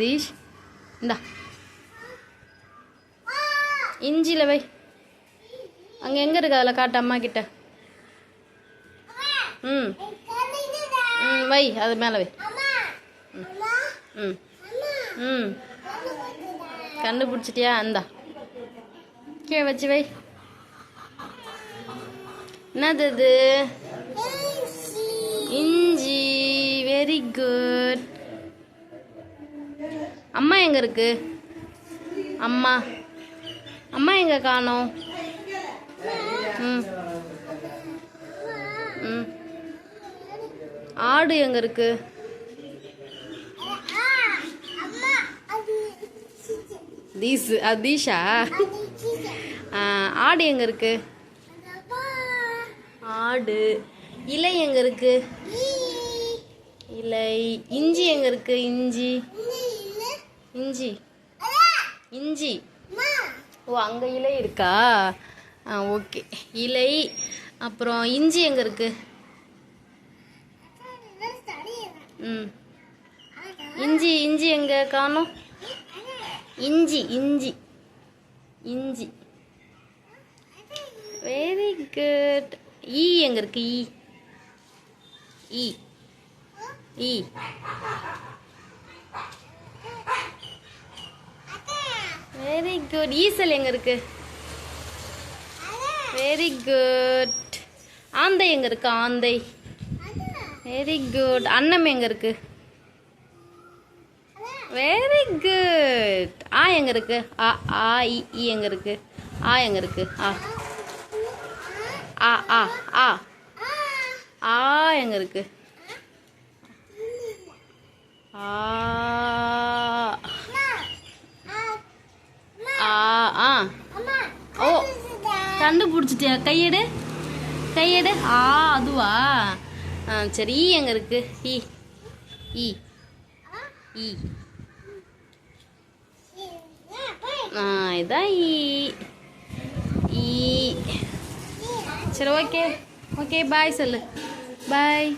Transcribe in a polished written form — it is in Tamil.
தீஷ் இந்தா இஞ்சியில் வை. அங்கே எங்கே இருக்கு அதில் காட்டு அம்மா கிட்ட. ம் ம் வை, அது மேலே வை. ம் ம் கண்டுபிடிச்சிட்டியா? இந்தா கீழே வச்சு வை. என்னது இது? இஞ்சி. Very good. அம்மா எங்கே இருக்கு? அம்மா அம்மா எங்கே காணோம்? ம் ம் ஆடு எங்கே இருக்கு? தீஷா. ஆடு எங்கே இருக்கு? ஆடு. இலை எங்கே இருக்கு? இலை. இஞ்சி எங்கே இருக்கு? இஞ்சி இஞ்சி இஞ்சி. ஓ, அங்கே இலை இருக்கா? ஓகே. இலை. அப்புறம் இஞ்சி எங்கே இருக்கு? ம் இஞ்சி இஞ்சி எங்கே காணோம்? இஞ்சி இஞ்சி இஞ்சி. Very good. ஈ எங்கே இருக்கு? ஈ ஈ ஈ. Very good. ஈசல் எங்கே இருக்கு? Very good. ஆந்தை எங்கே இருக்கு? ஆந்தை. Very good. அன்னம் எங்கே இருக்கு? Very good. ஆ எங்கே இருக்கு? ஆ ஆ இ எங்கே இருக்கு? ஆ எங்கே இருக்கு? ஆ ஆ ஆ ஆ ஆ எங்கே இருக்கு? ஆ ஆ ஆ. ஓ, கண்டுபிடிச்சிட்டியா? கையெடு கையெடு. ஆ அதுவா? சரி. ஈ எங்கே இருக்கு? ஈ ஈ ஈ. இதான் ஈ ஈ. சரி, ஓகே ஓகே. பாய் சொல்லு. பாய்.